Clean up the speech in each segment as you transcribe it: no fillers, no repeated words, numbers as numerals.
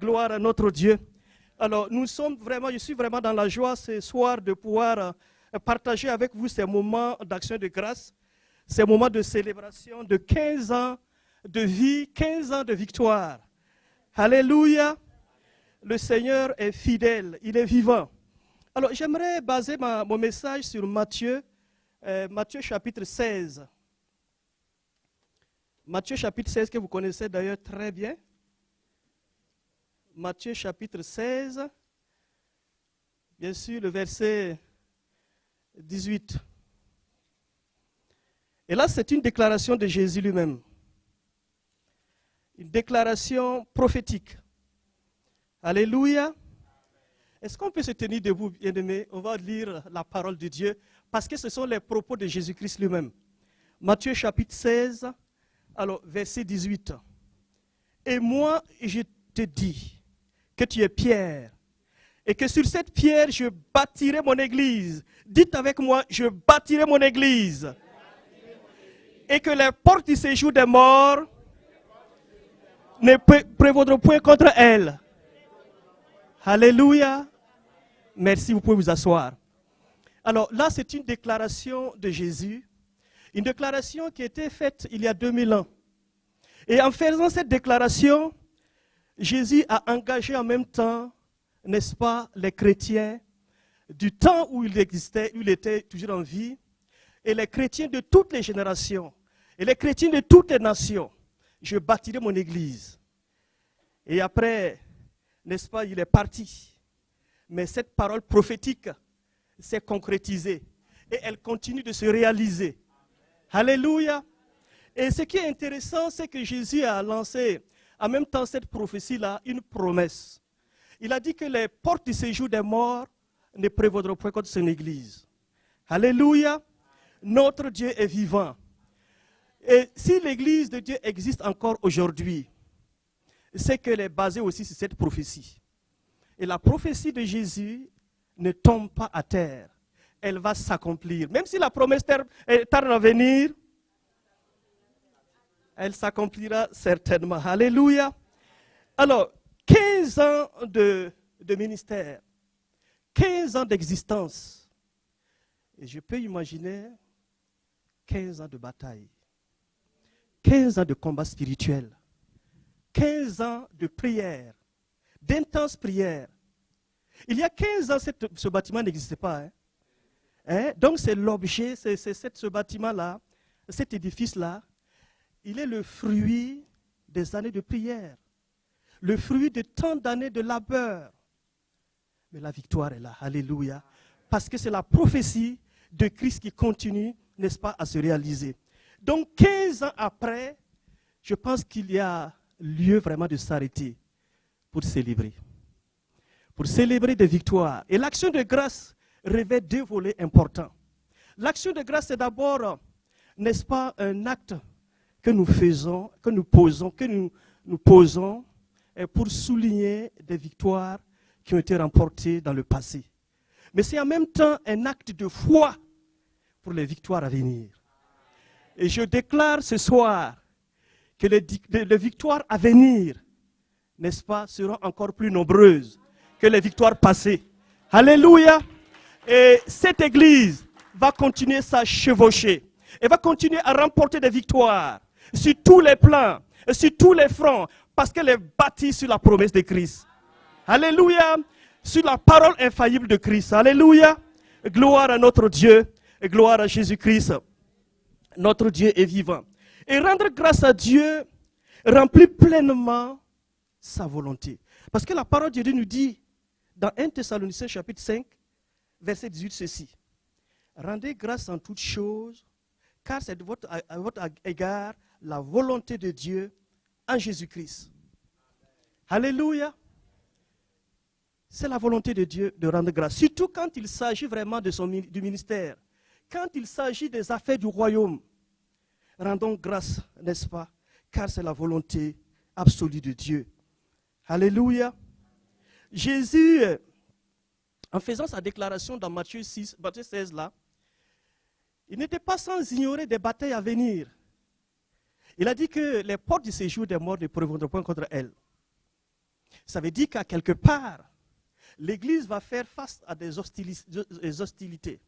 Gloire à notre Dieu. Alors, je suis vraiment dans la joie ce soir de pouvoir partager avec vous ces moments d'action de grâce, ces moments de célébration de 15 ans de vie, 15 ans de victoire. Alléluia. Le Seigneur est fidèle, il est vivant. Alors, j'aimerais baser mon message sur Matthieu, Matthieu chapitre 16. Matthieu chapitre 16 que vous connaissez d'ailleurs très bien. Matthieu chapitre 16, bien sûr le verset 18. Et là, c'est une déclaration de Jésus lui-même. Une déclaration prophétique. Alléluia. Est-ce qu'on peut se tenir debout, bien-aimés? On va lire la parole de Dieu parce que ce sont les propos de Jésus-Christ lui-même. Matthieu chapitre 16, alors verset 18. Et moi, je te dis que tu es Pierre et que sur cette pierre, je bâtirai mon église. Dites avec moi, je bâtirai mon église. Et que les portes du séjour des morts ne prévaudront point contre elle. Alléluia. Merci, vous pouvez vous asseoir. Alors là, c'est une déclaration de Jésus, une déclaration qui a été faite il y a 2000 ans. Et en faisant cette déclaration, Jésus a engagé en même temps, n'est-ce pas, les chrétiens du temps où il existait, où il était toujours en vie, et les chrétiens de toutes les générations, et les chrétiens de toutes les nations. Je bâtirai mon église. Et après, n'est-ce pas, il est parti. Mais cette parole prophétique s'est concrétisée et elle continue de se réaliser. Alléluia. Et ce qui est intéressant, c'est que Jésus a lancé en même temps cette prophétie-là une promesse. Il a dit que les portes du séjour des morts ne prévaudront point contre son église. Alléluia. Notre Dieu est vivant. Et si l'église de Dieu existe encore aujourd'hui, c'est qu'elle est basée aussi sur cette prophétie. Et la prophétie de Jésus ne tombe pas à terre. Elle va s'accomplir. Même si la promesse tarde à venir, elle s'accomplira certainement. Alléluia. Alors, 15 ans de ministère, 15 ans d'existence. Et je peux imaginer 15 ans de bataille, 15 ans de combat spirituel, 15 ans de prière, d'intenses prières. Il y a 15 ans, ce bâtiment n'existait pas. Donc c'est l'objet, c'est ce bâtiment-là, cet édifice-là, il est le fruit des années de prière, le fruit de tant d'années de labeur. Mais la victoire est là, alléluia, parce que c'est la prophétie de Christ qui continue, n'est-ce pas, à se réaliser. Donc 15 ans après, je pense qu'il y a lieu vraiment de s'arrêter pour célébrer. Pour célébrer des victoires. Et l'action de grâce revêt deux volets importants. L'action de grâce, c'est d'abord, n'est-ce pas, un acte que nous faisons, que nous posons pour souligner des victoires qui ont été remportées dans le passé. Mais c'est en même temps un acte de foi pour les victoires à venir. Et je déclare ce soir que les victoires à venir, n'est-ce pas, seront encore plus nombreuses que les victoires passées. Alléluia. Et cette église va continuer sa chevauchée. Elle va continuer à remporter des victoires sur tous les plans, sur tous les fronts, parce qu'elle est bâtie sur la promesse de Christ. Alléluia. Sur la parole infaillible de Christ. Alléluia. Gloire à notre Dieu et gloire à Jésus-Christ. Notre Dieu est vivant. Et rendre grâce à Dieu remplit pleinement sa volonté. Parce que la parole de Dieu nous dit, dans 1 Thessaloniciens chapitre 5, verset 18, ceci. Rendez grâce en toutes choses, car c'est à votre égard la volonté de Dieu en Jésus-Christ. Alléluia. C'est la volonté de Dieu de rendre grâce. Surtout quand il s'agit vraiment du ministère. Quand il s'agit des affaires du royaume. Rendons grâce, n'est-ce pas? Car c'est la volonté absolue de Dieu. Alléluia. Jésus, en faisant sa déclaration dans Matthieu 16 là, il n'était pas sans ignorer des batailles à venir. Il a dit que les portes du séjour des morts ne prévaudront point contre elles. Ça veut dire qu'à quelque part, l'Église va faire face à des hostilités,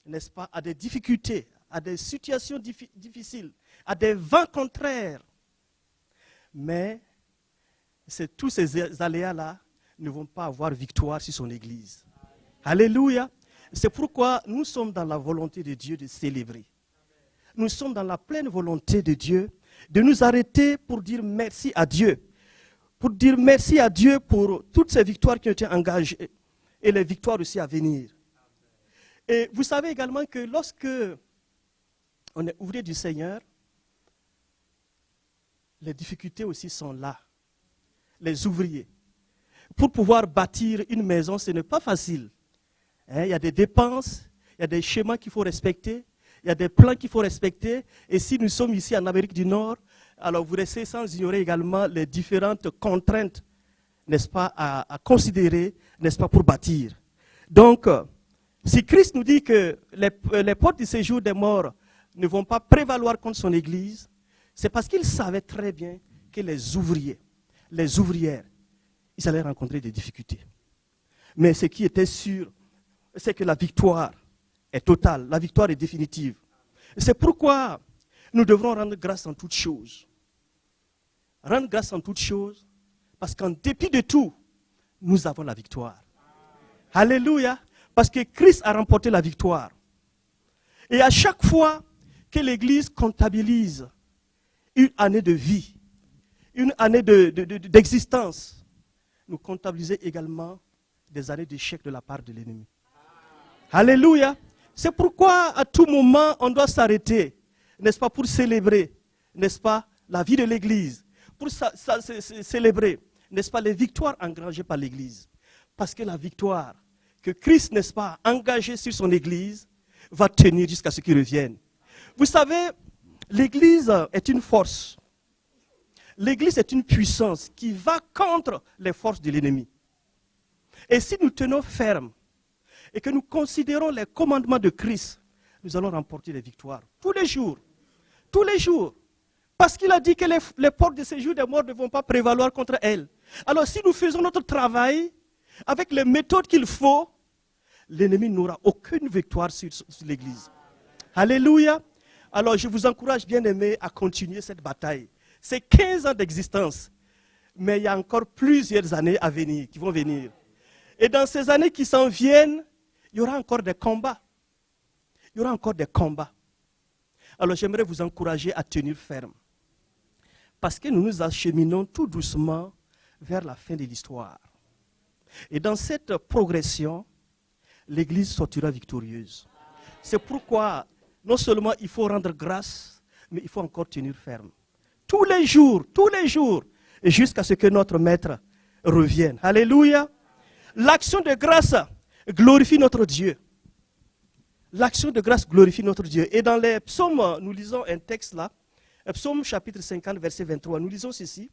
n'est-ce pas, à des difficultés, à des situations difficiles, à des vents contraires. Mais tous ces aléas-là ne vont pas avoir victoire sur son Église. Alléluia. C'est pourquoi nous sommes dans la volonté de Dieu de célébrer. Nous sommes dans la pleine volonté de Dieu de nous arrêter pour dire merci à Dieu. Pour dire merci à Dieu pour toutes ces victoires qui ont été engagées et les victoires aussi à venir. Et vous savez également que lorsque on est ouvrier du Seigneur, les difficultés aussi sont là. Les ouvriers. Pour pouvoir bâtir une maison, ce n'est pas facile. Il y a des dépenses, il y a des schémas qu'il faut respecter, il y a des plans qu'il faut respecter. Et si nous sommes ici en Amérique du Nord, alors vous restez sans ignorer également les différentes contraintes, n'est-ce pas, à considérer, n'est-ce pas, pour bâtir. Donc, si Christ nous dit que les portes du séjour des morts ne vont pas prévaloir contre son Église, c'est parce qu'il savait très bien que les ouvriers, les ouvrières, ils allaient rencontrer des difficultés. Mais ce qui était sûr, c'est que la victoire est totale, la victoire est définitive. C'est pourquoi nous devrons rendre grâce en toutes choses. Rendre grâce en toutes choses, parce qu'en dépit de tout, nous avons la victoire. Alléluia, parce que Christ a remporté la victoire. Et à chaque fois que l'Église comptabilise une année de vie, une année d'existence, nous comptabilisons également des années d'échec de la part de l'ennemi. Alléluia. C'est pourquoi à tout moment on doit s'arrêter, n'est-ce pas, pour célébrer, n'est-ce pas, la vie de l'Église, pour célébrer, n'est-ce pas, les victoires engrangées par l'Église. Parce que la victoire que Christ, n'est-ce pas, a engagée sur son Église, va tenir jusqu'à ce qu'il revienne. Vous savez, l'Église est une force. L'Église est une puissance qui va contre les forces de l'ennemi. Et si nous tenons ferme et que nous considérons les commandements de Christ, nous allons remporter les victoires tous les jours. Tous les jours. Parce qu'il a dit que les portes de séjour des morts ne vont pas prévaloir contre elles. Alors si nous faisons notre travail avec les méthodes qu'il faut, l'ennemi n'aura aucune victoire sur l'Église. Alléluia. Alors je vous encourage, bien-aimés, à continuer cette bataille. C'est 15 ans d'existence, mais il y a encore plusieurs années à venir, qui vont venir. Et dans ces années qui s'en viennent, il y aura encore des combats. Il y aura encore des combats. Alors j'aimerais vous encourager à tenir ferme. Parce que nous nous acheminons tout doucement vers la fin de l'histoire. Et dans cette progression, l'Église sortira victorieuse. C'est pourquoi, non seulement il faut rendre grâce, mais il faut encore tenir ferme. Tous les jours, jusqu'à ce que notre Maître revienne. Alléluia. L'action de grâce glorifie notre Dieu. L'action de grâce glorifie notre Dieu. Et dans les psaumes, nous lisons un texte là, psaume chapitre 50, verset 23, nous lisons ceci.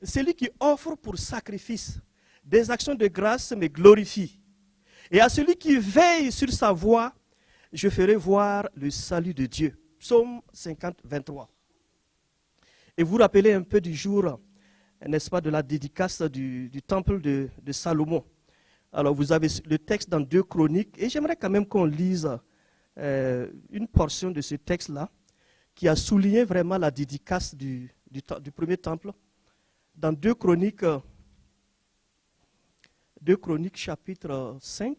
Celui qui offre pour sacrifice des actions de grâce me glorifie. Et à celui qui veille sur sa voie, je ferai voir le salut de Dieu. Psaume 50, 23. Et vous vous rappelez un peu du jour, n'est-ce pas, de la dédicace du temple de Salomon. Alors vous avez le texte dans 2 Chroniques, et j'aimerais quand même qu'on lise une portion de ce texte-là, qui a souligné vraiment la dédicace du premier temple. Dans 2 Chroniques chapitre 5.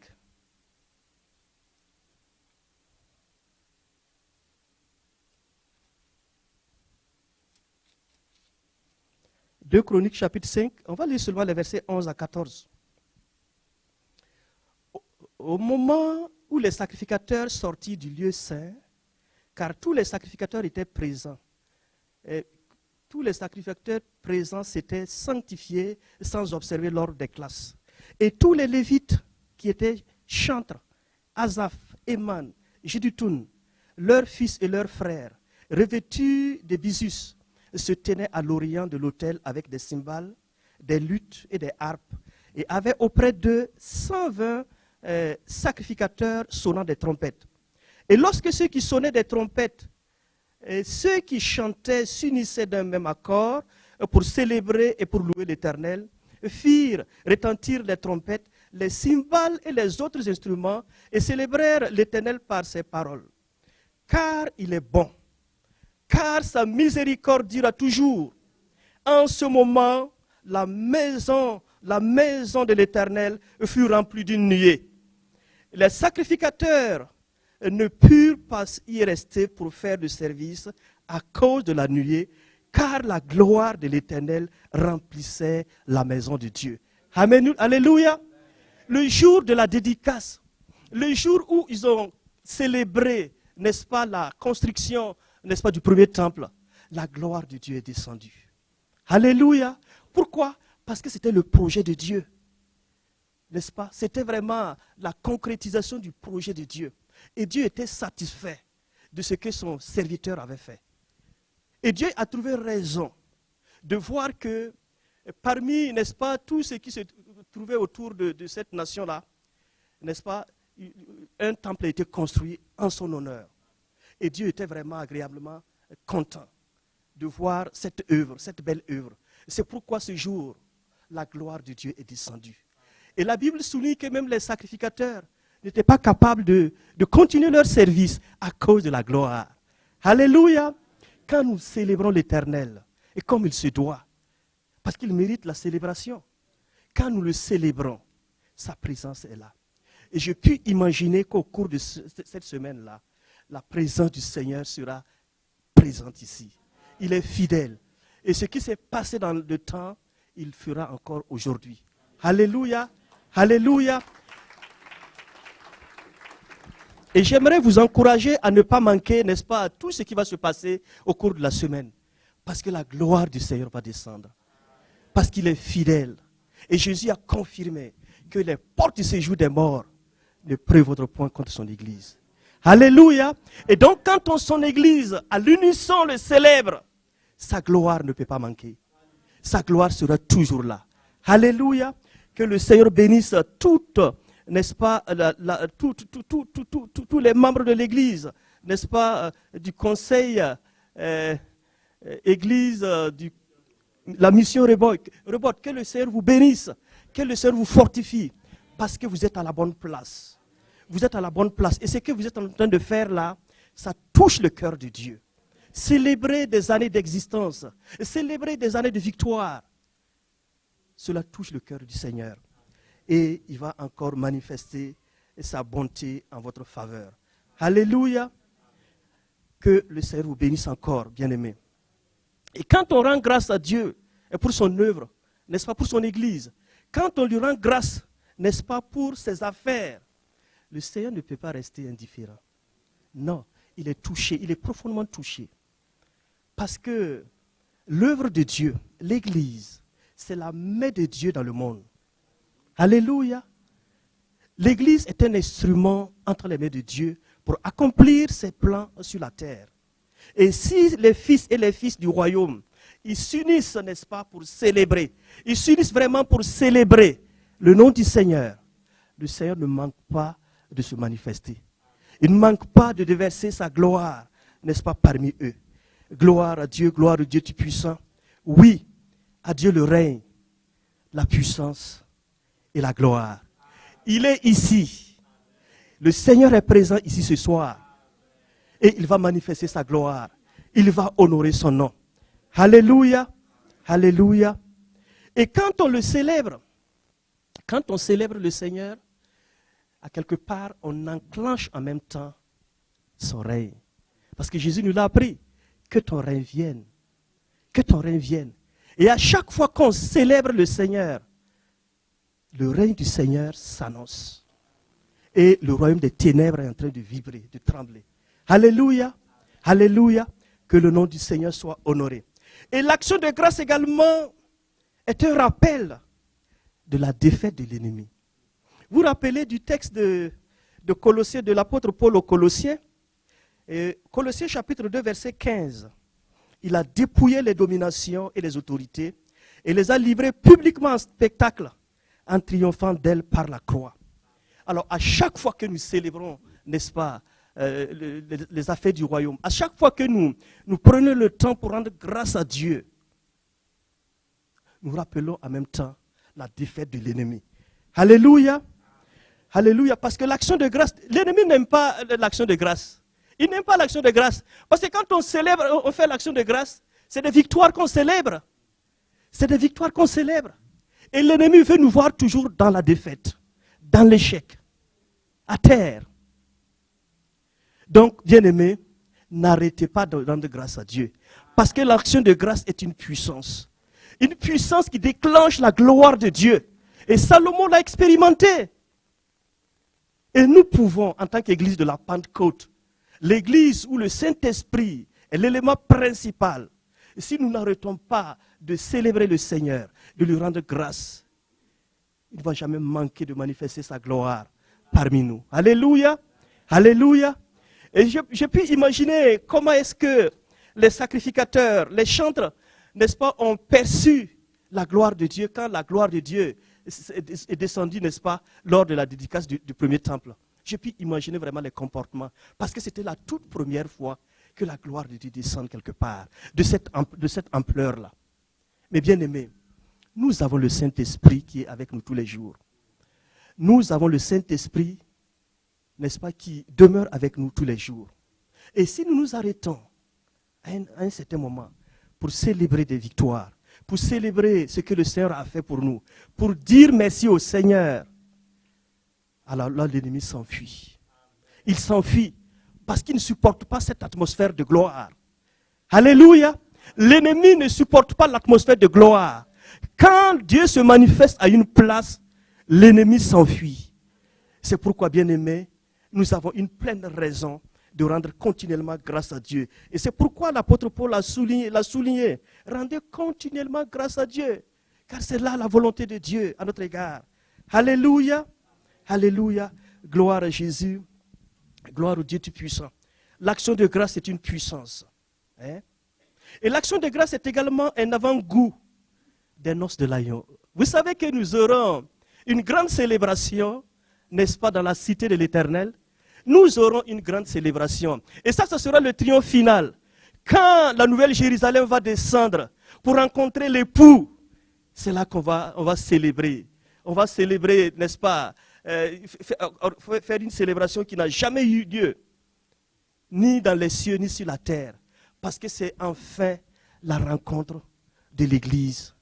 2 Chroniques chapitre 5, on va lire seulement les versets 11 à 14. Au moment où les sacrificateurs sortirent du lieu saint, car tous les sacrificateurs étaient présents, et tous les sacrificateurs présents s'étaient sanctifiés sans observer l'ordre des classes. Et tous les Lévites qui étaient chantres, Asaph, Éman, Jeduthun, leurs fils et leurs frères, revêtus de bisus, se tenaient à l'orient de l'autel avec des cymbales, des luttes et des harpes, et avaient auprès d'eux 120 sacrificateurs sonnant des trompettes. Et lorsque ceux qui sonnaient des trompettes et ceux qui chantaient s'unissaient d'un même accord, pour célébrer et pour louer l'Éternel, firent retentir les trompettes, les cymbales et les autres instruments, et célébrèrent l'Éternel par ses paroles. Car il est bon, car sa miséricorde dura toujours. En ce moment, la maison de l'Éternel fut remplie d'une nuée. Les sacrificateurs ne purent pas y rester pour faire du service à cause de la nuée, car la gloire de l'Éternel remplissait la maison de Dieu. Amen. Alléluia. Le jour de la dédicace, le jour où ils ont célébré, n'est-ce pas, la construction, n'est-ce pas, du premier temple, la gloire de Dieu est descendue. Alléluia. Pourquoi? Parce que c'était le projet de Dieu. N'est-ce pas? C'était vraiment la concrétisation du projet de Dieu. Et Dieu était satisfait de ce que son serviteur avait fait. Et Dieu a trouvé raison de voir que parmi, n'est-ce pas, tous ceux qui se trouvaient autour de cette nation-là, n'est-ce pas, un temple a été construit en son honneur. Et Dieu était vraiment agréablement content de voir cette œuvre, cette belle œuvre. C'est pourquoi ce jour, la gloire de Dieu est descendue. Et la Bible souligne que même les sacrificateurs n'étaient pas capables de continuer leur service à cause de la gloire. Alléluia! Quand nous célébrons l'Éternel, et comme il se doit, parce qu'il mérite la célébration, quand nous le célébrons, sa présence est là. Et je puis imaginer qu'au cours de cette semaine-là, la présence du Seigneur sera présente ici. Il est fidèle. Et ce qui s'est passé dans le temps, il fera encore aujourd'hui. Alléluia! Alléluia! Et j'aimerais vous encourager à ne pas manquer, n'est-ce pas, à tout ce qui va se passer au cours de la semaine. Parce que la gloire du Seigneur va descendre. Parce qu'il est fidèle. Et Jésus a confirmé que les portes du séjour des morts ne prévaudront point contre son Église. Alléluia! Et donc quand son Église, à l'unisson, le célèbre, sa gloire ne peut pas manquer. Sa gloire sera toujours là. Alléluia! Que le Seigneur bénisse toutes, n'est-ce pas, tous les membres de l'Église, n'est-ce pas, du conseil, Église, la mission Rebot. Que le Seigneur vous bénisse, que le Seigneur vous fortifie, parce que vous êtes à la bonne place. Vous êtes à la bonne place. Et ce que vous êtes en train de faire là, ça touche le cœur de Dieu. Célébrer des années d'existence, célébrer des années de victoire, cela touche le cœur du Seigneur. Et il va encore manifester sa bonté en votre faveur. Alléluia. Que le Seigneur vous bénisse encore, bien-aimés. Et quand on rend grâce à Dieu pour son œuvre, n'est-ce pas, pour son Église, quand on lui rend grâce, n'est-ce pas, pour ses affaires, le Seigneur ne peut pas rester indifférent. Non, il est touché, il est profondément touché. Parce que l'œuvre de Dieu, l'Église, c'est la main de Dieu dans le monde. Alléluia. L'Église est un instrument entre les mains de Dieu pour accomplir ses plans sur la terre. Et si les fils et les filles du royaume, ils s'unissent, n'est-ce pas, pour célébrer, ils s'unissent vraiment pour célébrer le nom du Seigneur, le Seigneur ne manque pas de se manifester. Il ne manque pas de déverser sa gloire, n'est-ce pas, parmi eux. Gloire à Dieu Tout-Puissant. Oui, à Dieu le règne, la puissance et la gloire. Il est ici. Le Seigneur est présent ici ce soir. Et il va manifester sa gloire. Il va honorer son nom. Alléluia. Alléluia. Et quand on le célèbre, quand on célèbre le Seigneur, à quelque part, on enclenche en même temps son règne. Parce que Jésus nous l'a appris. Que ton règne vienne. Que ton règne vienne. Et à chaque fois qu'on célèbre le Seigneur, le règne du Seigneur s'annonce. Et le royaume des ténèbres est en train de vibrer, de trembler. Alléluia. Alléluia. Que le nom du Seigneur soit honoré. Et l'action de grâce également est un rappel de la défaite de l'ennemi. Vous vous rappelez du texte de Colossiens, de l'apôtre Paul aux Colossiens? Et Colossiens chapitre 2, verset 15. Il a dépouillé les dominations et les autorités et les a livrées publiquement en spectacle en triomphant d'elles par la croix. Alors à chaque fois que nous célébrons, n'est-ce pas, les affaires du royaume, à chaque fois que nous prenons le temps pour rendre grâce à Dieu, nous rappelons en même temps la défaite de l'ennemi. Alléluia. Alléluia. Parce que l'action de grâce, l'ennemi n'aime pas l'action de grâce. Il n'aime pas l'action de grâce. Parce que quand on célèbre, on fait l'action de grâce, c'est des victoires qu'on célèbre. C'est des victoires qu'on célèbre. Et l'ennemi veut nous voir toujours dans la défaite, dans l'échec, à terre. Donc, bien-aimés, n'arrêtez pas de rendre grâce à Dieu. Parce que l'action de grâce est une puissance. Une puissance qui déclenche la gloire de Dieu. Et Salomon l'a expérimenté. Et nous pouvons, en tant qu'église de la Pentecôte, l'église où le Saint-Esprit est l'élément principal, et si nous n'arrêtons pas de célébrer le Seigneur, de lui rendre grâce, il ne va jamais manquer de manifester sa gloire parmi nous. Alléluia. Alléluia. Et j'ai pu imaginer comment est-ce que les sacrificateurs, les chantres, n'est-ce pas, ont perçu la gloire de Dieu quand la gloire de Dieu est descendue, n'est-ce pas, lors de la dédicace du premier temple. J'ai pu imaginer vraiment les comportements parce que c'était la toute première fois que la gloire de Dieu descende quelque part, de cette ampleur-là. Mais bien aimés, nous avons le Saint-Esprit qui est avec nous tous les jours. Nous avons le Saint-Esprit, n'est-ce pas, qui demeure avec nous tous les jours. Et si nous nous arrêtons à un certain moment pour célébrer des victoires, pour célébrer ce que le Seigneur a fait pour nous, pour dire merci au Seigneur, alors là, l'ennemi s'enfuit. Il s'enfuit parce qu'il ne supporte pas cette atmosphère de gloire. Alléluia. L'ennemi ne supporte pas l'atmosphère de gloire. Quand Dieu se manifeste à une place, l'ennemi s'enfuit. C'est pourquoi, bien-aimés, nous avons une pleine raison de rendre continuellement grâce à Dieu. Et c'est pourquoi l'apôtre Paul l'a souligné. Rendez continuellement grâce à Dieu. Car c'est là la volonté de Dieu à notre égard. Alléluia. Alléluia. Gloire à Jésus. Gloire au Dieu Tout-Puissant. L'action de grâce est une puissance. Hein? Et l'action de grâce est également un avant-goût des noces de l'agneau. Vous savez que nous aurons une grande célébration, n'est-ce pas, dans la cité de l'Éternel. Nous aurons une grande célébration. Et ça, ce sera le triomphe final. Quand la nouvelle Jérusalem va descendre pour rencontrer l'époux, c'est là qu'on va célébrer. On va célébrer, n'est-ce pas, faire une célébration qui n'a jamais eu lieu, ni dans les cieux, ni sur la terre. Parce que c'est enfin la rencontre de l'Église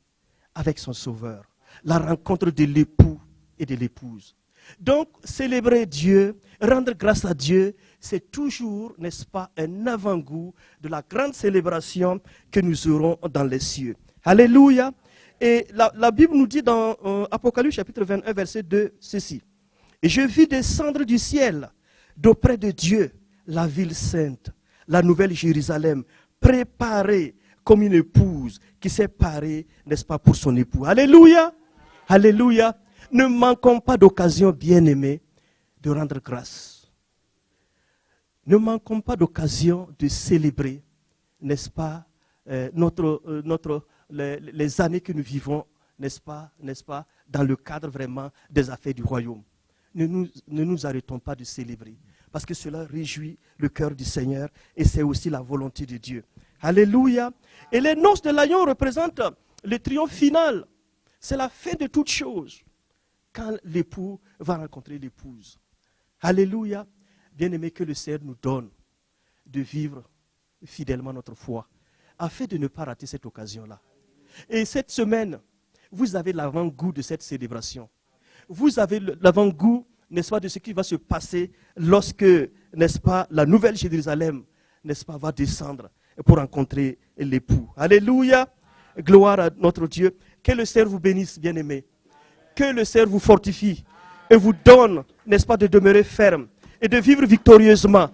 avec son Sauveur. La rencontre de l'époux et de l'épouse. Donc, célébrer Dieu, rendre grâce à Dieu, c'est toujours, n'est-ce pas, un avant-goût de la grande célébration que nous aurons dans les cieux. Alléluia. Et la Bible nous dit dans Apocalypse chapitre 21, verset 2, ceci. Et je vis descendre du ciel, d'auprès de Dieu, la ville sainte, la nouvelle Jérusalem, préparée comme une épouse qui s'est parée, n'est-ce pas, pour son époux. Alléluia. Alléluia. Ne manquons pas d'occasion, bien-aimés, de rendre grâce. Ne manquons pas d'occasion de célébrer, n'est-ce pas, les années que nous vivons, n'est-ce pas, dans le cadre vraiment des affaires du royaume. Ne nous arrêtons pas de célébrer, parce que cela réjouit le cœur du Seigneur et c'est aussi la volonté de Dieu. Alléluia. Et les noces de l'agneau représentent le triomphe final. C'est la fin de toutes choses. Quand l'époux va rencontrer l'épouse. Alléluia. Bien-aimé, que le Seigneur nous donne de vivre fidèlement notre foi, afin de ne pas rater cette occasion-là. Et cette semaine, vous avez l'avant-goût de cette célébration. Vous avez l'avant-goût, n'est-ce pas, de ce qui va se passer lorsque, n'est-ce pas, la nouvelle Jérusalem, n'est-ce pas, va descendre pour rencontrer l'époux. Alléluia. Gloire à notre Dieu. Que le Seigneur vous bénisse, bien-aimés. Que le Seigneur vous fortifie et vous donne, n'est-ce pas, de demeurer ferme et de vivre victorieusement.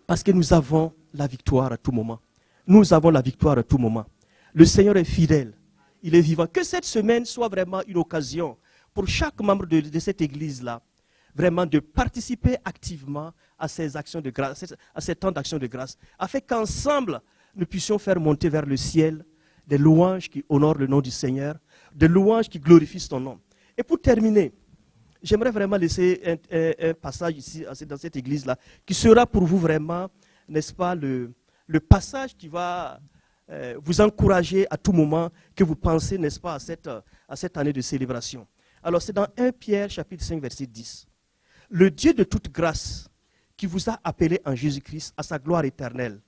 Parce que nous avons la victoire à tout moment. Nous avons la victoire à tout moment. Le Seigneur est fidèle. Il est vivant. Que cette semaine soit vraiment une occasion pour chaque membre de cette église-là, vraiment de participer activement à ces actions de grâce, à ces temps d'action de grâce, afin qu'ensemble, nous puissions faire monter vers le ciel des louanges qui honorent le nom du Seigneur, des louanges qui glorifient son nom. Et pour terminer, j'aimerais vraiment laisser un passage ici, dans cette église-là, qui sera pour vous vraiment, n'est-ce pas, le passage qui va vous encourager à tout moment que vous pensez, n'est-ce pas, à cette année de célébration. Alors c'est dans 1 Pierre chapitre 5 verset 10. Le Dieu de toute grâce qui vous a appelé en Jésus-Christ à sa gloire éternelle,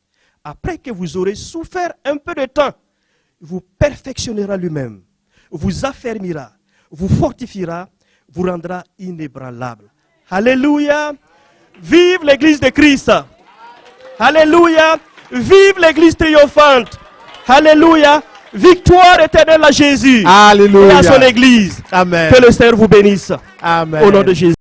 après que vous aurez souffert un peu de temps, vous perfectionnera lui-même, vous affermira, vous fortifiera, vous rendra inébranlable. Alléluia. Vive l'Église de Christ. Alléluia. Vive l'Église triomphante. Alléluia. Victoire éternelle à Jésus. Alléluia. Et à son Église. Amen. Que le Seigneur vous bénisse. Amen. Au nom de Jésus.